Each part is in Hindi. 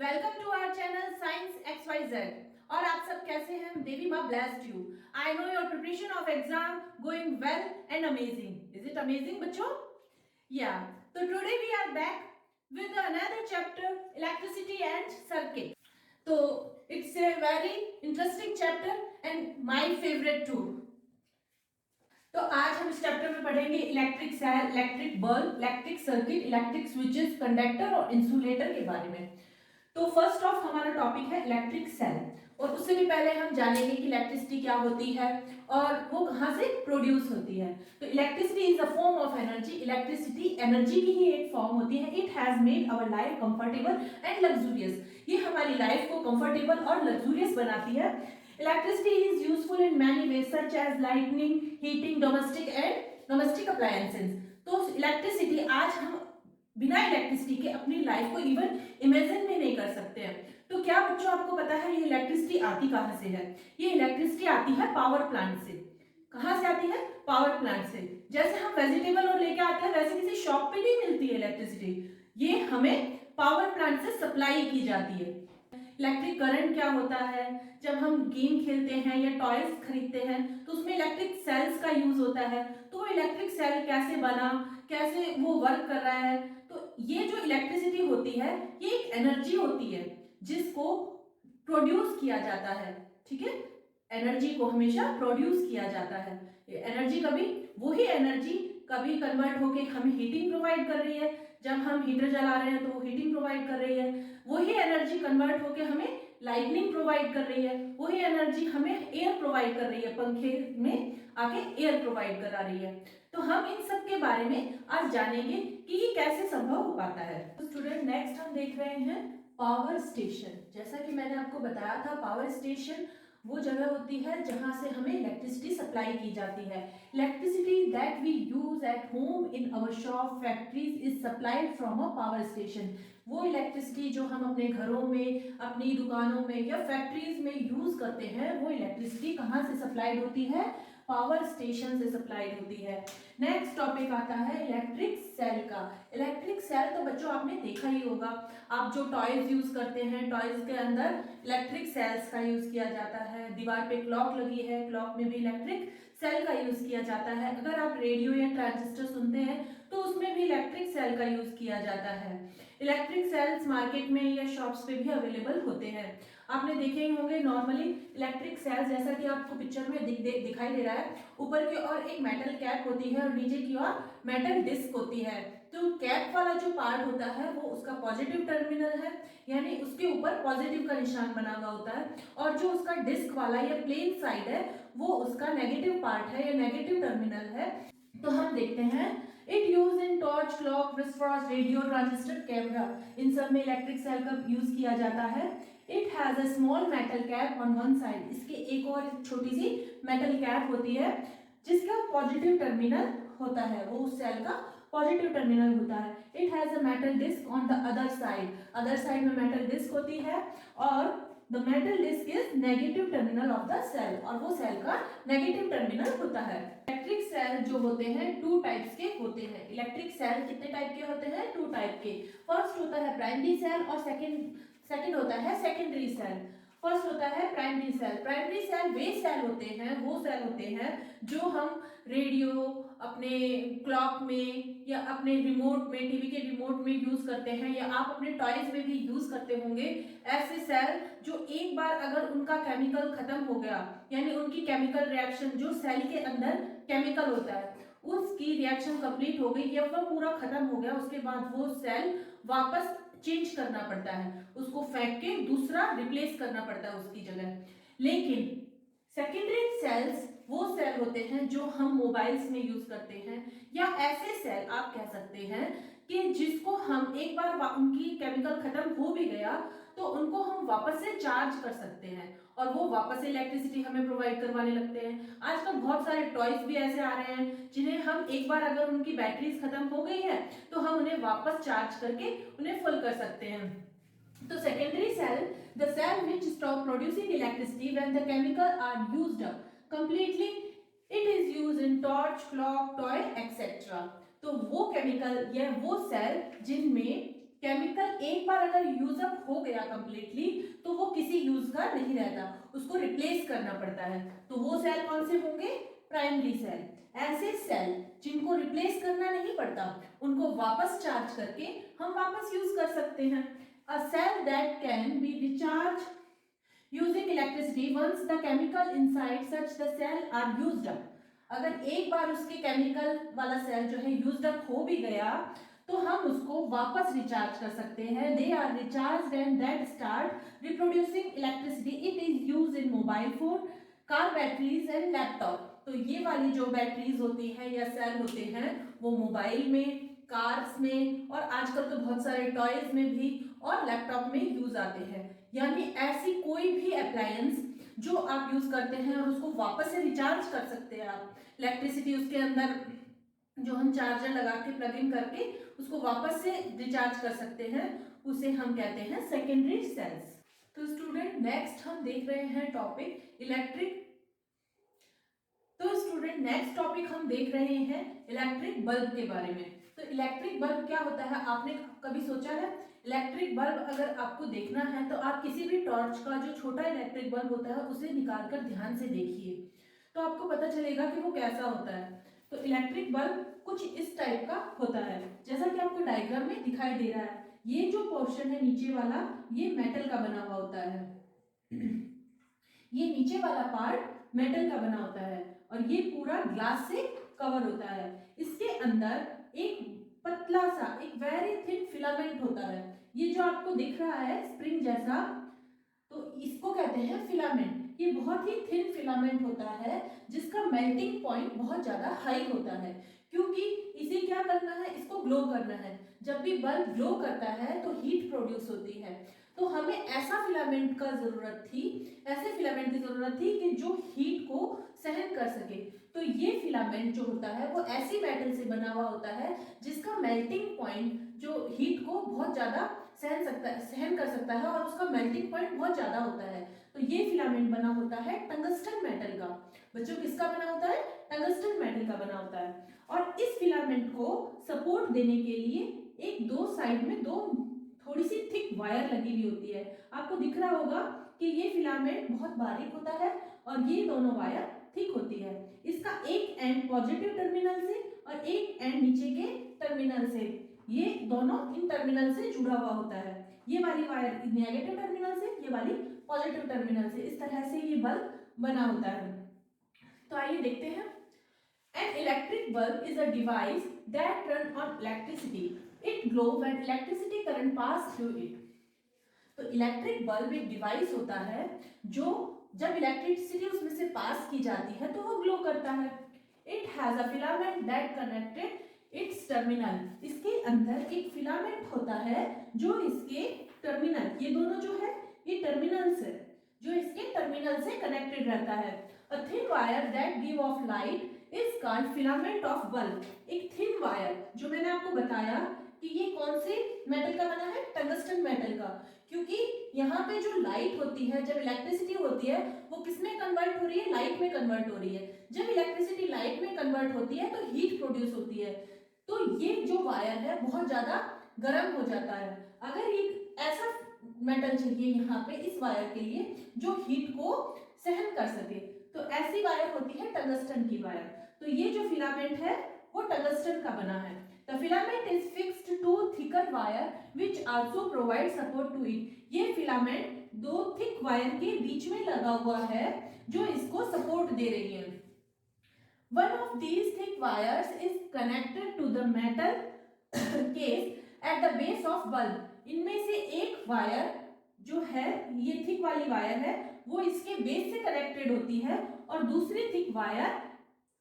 Welcome to our channel science XYZ। और आप सब कैसे हैं? देवी माँ blessed you. I know your preparation of exam going well and amazing. Is it amazing बच्चों? या तो today we are back with another chapter, electricity and circuit. So it's a very interesting chapter and my favorite too. तो आज हम इस चैप्टर में पढ़ेंगे electric cell, electric bulb, electric circuit, electric switches, conductor और इंसुलेटर के बारे में। तो फर्स्ट ऑफ हमारा टॉपिक है इलेक्ट्रिक सेल, और उससे भी पहले हम जानेंगे कि इलेक्ट्रिसिटी क्या होती है और वो कहाँ से प्रोड्यूस होती है। तो electricity is a form of energy. Electricity energy की ही एक फॉर्म होती है। It has made our life comfortable and luxurious. ये हमारी लाइफ को कंफर्टेबल और लग्जूरियस बनाती है। Electricity is useful in many ways such as lightning, heating, domestic appliances. तो इलेक्ट्रिसिटी आज हम बिना इलेक्ट्रिसिटी के अपनी लाइफ को इवन इमेजिन भी नहीं कर सकते हैं। तो क्या बच्चों आपको पता है ये इलेक्ट्रिसिटी आती कहां से है? ये इलेक्ट्रिसिटी आती है पावर प्लांट से। कहां से आती है? पावर प्लांट से। जैसे हम वेजिटेबल और लेके आते हैं वैसे किसी शॉप पे नहीं मिलती है इलेक्ट्रिसिटी, ये हमें पावर प्लांट से सप्लाई की जाती है। इलेक्ट्रिक करंट क्या होता है? जब हम गेम खेलते हैं या टॉयज खरीदते हैं तो उसमें इलेक्ट्रिक सेल्स का यूज होता है। तो वो इलेक्ट्रिक सेल कैसे बना, कैसे वो वर्क कर रहा है? तो ये जो इलेक्ट्रिसिटी होती है ये एक एनर्जी होती है जिसको प्रोड्यूस किया जाता है। ठीक है, एनर्जी को हमेशा प्रोड्यूस किया जाता है। ये एनर्जी कभी वही एनर्जी कभी कन्वर्ट होके हमें हीटिंग प्रोवाइड कर रही है। जब हम हीटर जला रहे हैं तो वो हीटिंग प्रोवाइड कर रही है। वही एनर्जी कन्वर्ट होके हमें लाइटनिंग प्रोवाइड कर रही है। वही एनर्जी हमें एयर प्रोवाइड कर रही है, पंखे में आके एयर प्रोवाइड करा रही है। तो हम इन सब के बारे में आज जानेंगे कि ये कैसे संभव हो पाता है। तो स्टूडेंट नेक्स्ट हम देख रहे हैं पावर स्टेशन। जैसा कि मैंने आपको बताया था, पावर स्टेशन वो जगह होती है जहां से हमें इलेक्ट्रिसिटी सप्लाई की जाती है। Electricity that we use at home, in our shop, factories is supplied from a power station. वो इलेक्ट्रिसिटी जो हम अपने घरों में, अपनी दुकानों में या फैक्ट्रीज में यूज करते हैं वो इलेक्ट्रिसिटी कहाँ से सप्लाइड होती है? पावर स्टेशन से सप्लाइड होती है। नेक्स्ट टॉपिक आता है इलेक्ट्रिक सेल का। इलेक्ट्रिक सेल तो बच्चों आपने देखा ही होगा। आप जो टॉयज यूज करते हैं, टॉयज के अंदर इलेक्ट्रिक सेल्स का यूज किया जाता है। दीवार पे क्लॉक लगी है, क्लॉक में भी इलेक्ट्रिक सेल का यूज किया जाता है। अगर आप रेडियो या ट्रांजिस्टर सुनते हैं तो उसमें भी इलेक्ट्रिक सेल का यूज किया जाता है। इलेक्ट्रिक सेल्स मार्केट में या शॉप्स पे भी अवेलेबल होते हैं। आपने देखे ही होंगे नॉर्मली इलेक्ट्रिक सेल्स, जैसा कि आपको पिक्चर में दिखाई दे रहा है। ऊपर की ओर एक मेटल कैप होती है और नीचे की ओर मेटल डिस्क होती है। तो कैप वाला जो पार्ट होता है वो उसका पॉजिटिव टर्मिनल है, यानी उसके ऊपर पॉजिटिव का निशान बना हुआ होता है। और जो उसका डिस्क वाला या प्लेन साइड है वो उसका नेगेटिव पार्ट है या नेगेटिव टर्मिनल है। तो हम देखते हैं it use in torch, clock, wristwatch, radio, transistor, camera, इन सब में इलेक्ट्रिक सेल का यूज किया जाता है। It has a small metal cap on one side. इसके एक और छोटी सी मेटल कैप होती है जिसका पॉजिटिव टर्मिनल होता है, वो उस सेल का पॉजिटिव टर्मिनल होता है। It has a metal disc on the other side. Other side में मेटल डिस्क होती है और the metal disc is negative terminal of the cell, और वो सेल का नेगेटिव टर्मिनल होता है। इलेक्ट्रिक सेल जो होते हैं टू टाइप्स के होते हैं। इलेक्ट्रिक सेल कितने टाइप के होते हैं? टू टाइप के। फर्स्ट होता है प्राइमरी सेल और सेकंड होता है सेकेंडरी सेल। फर्स्ट होता है प्राइमरी सेल। प्राइमरी सेल वे सेल होते हैं, वो सेल होते हैं जो हम रेडियो, अपने क्लॉक में या अपने रिमोट में, टीवी के रिमोट में यूज करते हैं, या आप अपने टॉयज में भी यूज करते होंगे। ऐसे सेल जो एक बार अगर उनका केमिकल खत्म हो गया, यानी उनकी केमिकल रिएक्शन जो सेल के अंदर केमिकल होता है उसकी रिएक्शन कंप्लीट हो गई या वह पूरा खत्म हो गया, उसके बाद वो सेल वापस चेंज करना पड़ता है, उसको फेंक के दूसरा रिप्लेस करना पड़ता है उसकी जगह। लेकिन सेकेंडरी सेल्स वो सेल होते हैं जो हम मोबाइल्स में यूज करते हैं, या ऐसे सेल आप कह सकते हैं कि जिसको हम एक बार उनकी केमिकल खत्म हो भी गया तो उनको हम वापस से चार्ज कर सकते हैं और वो वापस से इलेक्ट्रिसिटी हमें प्रोवाइड करवाने लगते हैं। आजकल बहुत सारे टॉयज भी ऐसे आ रहे हैं जिन्हें हम एक बार अगर उनकी बैटरीज खत्म हो गई है तो हम उन्हें वापस चार्ज करके उन्हें फुल कर सकते हैं। तो secondary cell, the cell which stop producing electricity when the chemical are used up completely, it is used in torch, clock, toy, etc. तो वो केमिकल या वो सेल जिनमें केमिकल एक बार अगर यूज अप हो गया कंप्लीटली तो वो किसी यूज का नहीं रहता, उसको रिप्लेस करना पड़ता है। तो वो सेल कौन से होंगे? Primary cell. ऐसे सेल जिनको रिप्लेस करना नहीं पड़ता, उनको वापस चार्ज करके हम वापस यूज कर सकते हैं। A cell that can be recharge using electricity once the chemical inside such the cell are used up। अगर एक बार उसके केमिकल वाला सेल जो है यूज्ड अप हो भी गया तो हम उसको वापस रिचार्ज कर सकते हैं। They are recharge and that start reproducing electricity. It is use in mobile phone, car batteries and laptop. तो ये वाली जो बैटरीज होती है या सेल होते हैं वो मोबाइल में, कार्स में और आजकल तो बहुत सारे टॉयज में भी और लैपटॉप में यूज आते हैं। यानी ऐसी कोई भी अप्लायंस जो आप यूज करते हैं और उसको वापस से रिचार्ज कर सकते हैं आप, इलेक्ट्रिसिटी उसके अंदर जो हम चार्जर लगा के प्लग इन करके उसको वापस से रिचार्ज कर सकते हैं, उसे हम कहते हैं सेकेंडरी सेल्स। तो स्टूडेंट नेक्स्ट हम देख रहे हैं टॉपिक इलेक्ट्रिक। तो स्टूडेंट नेक्स्ट टॉपिक हम देख रहे हैं इलेक्ट्रिक बल्ब के बारे में। तो इलेक्ट्रिक बल्ब क्या होता है, आपने कभी सोचा है? इलेक्ट्रिक बल्ब अगर आपको देखना है तो आप किसी भी टॉर्च का जो छोटा इलेक्ट्रिक बल्ब होता है उसे निकाल कर ध्यान से देखिए, तो आपको पता चलेगा कि वो कैसा होता है। तो इलेक्ट्रिक बल्ब कुछ इस टाइप का होता है, जैसा कि आपको डायग्राम में दिखाई दे रहा है। ये जो पोर्शन है नीचे वाला, ये मेटल का बना हुआ होता है। ये नीचे वाला पार्ट मेटल का बना होता है और ये पूरा ग्लास से कवर होता है। इसके अंदर एक पतला सा, एक वेरी थिन फिलामेंट होता है। ये जो आपको दिख रहा है स्प्रिंग जैसा, तो इसको कहते हैं फिलामेंट। ये बहुत ही थिन फिलामेंट होता है जिसका मेल्टिंग पॉइंट बहुत ज्यादा हाई होता है, क्योंकि इसे क्या करना है, इसको ग्लो करना है। जब भी बल्ब ग्लो करता है तो हीट प्रोड्यूस होती है, तो हमें ऐसा फिलामेंट का जरूरत थी, ऐसे फिलामेंट की जरूरत थी कि जो हीट को सहन कर सके। तो ये फिलामेंट जो होता है वो ऐसी मेटल से बना हुआ होता है जिसका मेल्टिंग पॉइंट जो हीट को बहुत ज्यादा सहन कर सकता है और उसका मेल्टिंग पॉइंट बहुत ज्यादा होता है। तो ये फिलामेंट बना होता है टंगस्टन मेटल का। बच्चों किसका बना होता है? टंगस्टन मेटल का बना होता है। और इस फिलामेंट को सपोर्ट देने के लिए एक दो साइड में दो थोड़ी सी थिक वायर लगी हुई होती है। आपको दिख रहा होगा कि ये फिलामेंट बहुत बारीक होता है और ये दोनों वायर थिक होती है। इसका एक एंड पॉजिटिव टर्मिनल से और एक एंड नीचे के टर्मिनल से, ये दोनों इन टर्मिनल से जुड़ा हुआ होता है। ये वाली वायर नेगेटिव टर्मिनल से, ये वाली पॉजिटिव टर्मिनल से। इस तरह से ये बल्ब बना होता है। तो आइए देखते हैं। An electric bulb is a device that runs on electricity. It glows when electricity current pass through it. तो इलेक्ट्रिक बल्ब एक डिवाइस होता है जो जब इलेक्ट्रिसिटी उसमें से पास की जाती है तो वो ग्लो करता है। It has a filament that connected its terminal. इसके अंदर एक फिलामेंट होता है जो इसके टर्मिनल, ये दोनों जो है ये टर्मिनल्स है, जो इसके टर्मिनल से कनेक्टेड रहता है। A thin wire that give off light is called filament of bulb. एक थिन वायर जो मैंने आपको बताया कि ये कौन से मेटल का बना है? टंगस्टन मेटल का। क्योंकि यहाँ पे जो लाइट होती है, जब इलेक्ट्रिसिटी होती है वो किसमें कन्वर्ट हो रही है? लाइट में कन्वर्ट हो रही है। जब इलेक्ट्रिसिटी लाइट में कन्वर्ट होती है तो हीट प्रोड्यूस होती है। तो ये जो वायर है बहुत ज्यादा गर्म हो जाता है। अगर एक ऐसा मेटल चाहिए यहाँ पे इस वायर के लिए जो हीट को सहन कर सके, तो ऐसी वायर होती है टंगस्टन की वायर। तो ये जो फिलामेंट है वो टंगस्टन का बना है। The filament is fixed to thicker wire which also provides support to it. ये फिलामेंट दो थिक वायर के बीच में लगा हुआ है जो इसको सपोर्ट दे रही है। One of these thick wires is connected to the metal case at the base of bulb. इनमें से एक वायर जो है, ये थिक वाली वायर है, वो इसके बेस से कनेक्टेड होती है और दूसरी थिक वायर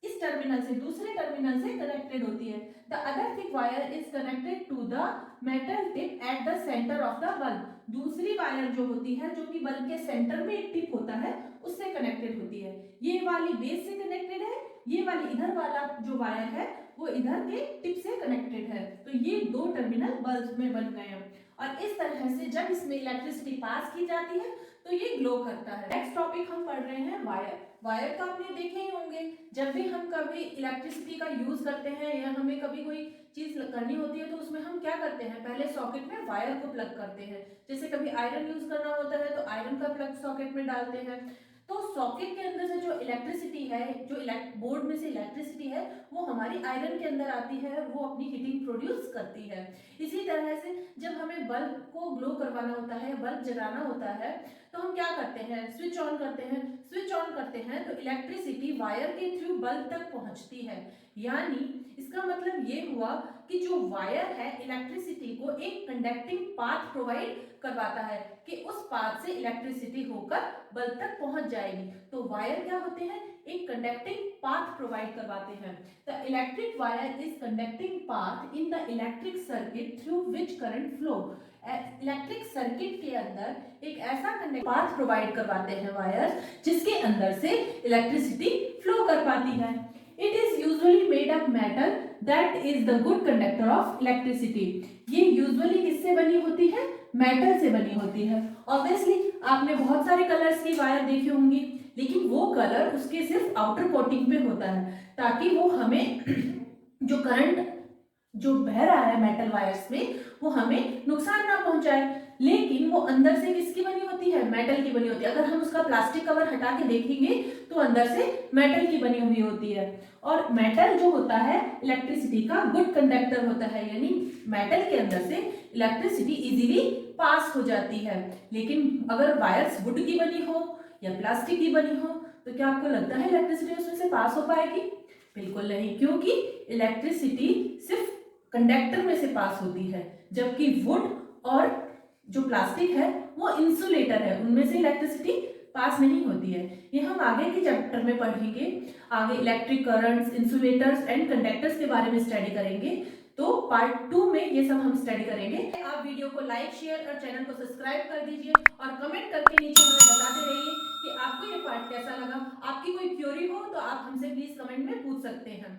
इस टर्मिनल से, दूसरे टर्मिनल से कनेक्टेड होती है। The other thick wire is connected to the metal tip at the centre of the bulb. दूसरी वायर जो होती है, जो कि बल्ब के सेंटर में एक टिप होता है, उससे कनेक्टेड होती है। ये वाली बेस से कनेक्टेड है, ये वाली इधर वाला जो वायर है वो इधर के टिप से कनेक्टेड है। तो ये दो टर्मिनल बल्ब में बन गए हैं और इस तरह से जब इसमें इलेक्ट्रिसिटी पास की जाती है तो ये ग्लो करता है। नेक्स्ट टॉपिक हम पढ़ रहे हैं वायर। वायर तो आपने देखे ही होंगे, जब भी हम कभी इलेक्ट्रिसिटी का यूज करते हैं या हमें कभी कोई चीज करनी होती है तो उसमें हम क्या करते हैं, पहले सॉकेट में वायर को प्लग करते हैं। जैसे कभी आयरन यूज करना होता है तो आयरन का प्लग सॉकेट में डालते हैं। तो सॉकेट के अंदर से जो इलेक्ट्रिसिटी है, जो बोर्ड में से इलेक्ट्रिसिटी है, वो हमारी आयरन के अंदर आती है, वो अपनी हीटिंग प्रोड्यूस करती है। इसी तरह से जब हमें बल्ब को ग्लो करवाना होता है, बल्ब जलाना होता है, तो हम क्या करते हैं, स्विच ऑन करते हैं। स्विच ऑन करते हैं तो इलेक्ट्रिसिटी वायर के थ्रू बल्ब तक पहुंचती है। यानी इसका मतलब ये हुआ कि जो वायर है इलेक्ट्रिसिटी को एक कंडक्टिंग पाथ प्रोवाइड करवाता है कि उस पाथ से इलेक्ट्रिसिटी होकर बल्ब तक पहुंच जाएगी। तो वायर क्या होते हैं, एक कंडक्टिंग पाथ प्रोवाइड करवाते हैं। The electric wire is conducting path in the electric circuit through which current flow. Electric circuit के अंदर एक ऐसा कंडक्टिंग पाथ प्रोवाइड करवाते हैं वायर, जिसके अंदर से इलेक्ट्रिसिटी फ्लो कर पाती है। It is usually made of metal that is the good conductor of electricity. ये usually किससे बनी होती है, मेटल से बनी होती है। Obviously आपने बहुत सारे कलर्स की वायर देखी होंगी, लेकिन वो कलर उसके सिर्फ आउटर कोटिंग पे होता है ताकि वो हमें जो करंट जो बह रहा है मेटल वायर्स में वो हमें नुकसान ना पहुंचाए। लेकिन वो अंदर से किसकी बनी होती है, मेटल की बनी होती है। अगर हम उसका प्लास्टिक कवर हटा के देखेंगे तो अंदर से मेटल की बनी हुई होती है। और मेटल जो होता है इलेक्ट्रिसिटी का गुड कंडक्टर होता है, यानी मेटल के अंदर से इलेक्ट्रिसिटी इजीली पास हो जाती है। लेकिन अगर वायर्स वुड की बनी हो या प्लास्टिक की बनी हो तो क्या आपको लगता है इलेक्ट्रिसिटी उसमें से पास हो पाएगी? बिल्कुल नहीं, क्योंकि इलेक्ट्रिसिटी सिर्फ कंडक्टर में से पास होती है, जबकि वुड और जो प्लास्टिक है वो इंसुलेटर है, उनमें से इलेक्ट्रिसिटी पास नहीं होती है। ये हम आगे के चैप्टर में पढ़ेंगे। आगे electric currents, insulators and conductors के बारे में स्टडी करेंगे। तो पार्ट 2 में ये सब हम स्टडी करेंगे। आप वीडियो को लाइक, शेयर और चैनल को सब्सक्राइब कर दीजिए और कमेंट करके नीचे हमें बताते रहिए कि आपको ये पार्ट कैसा लगा। आपकी कोई क्वेरी हो तो आप हमसे प्लीज कमेंट में पूछ सकते हैं।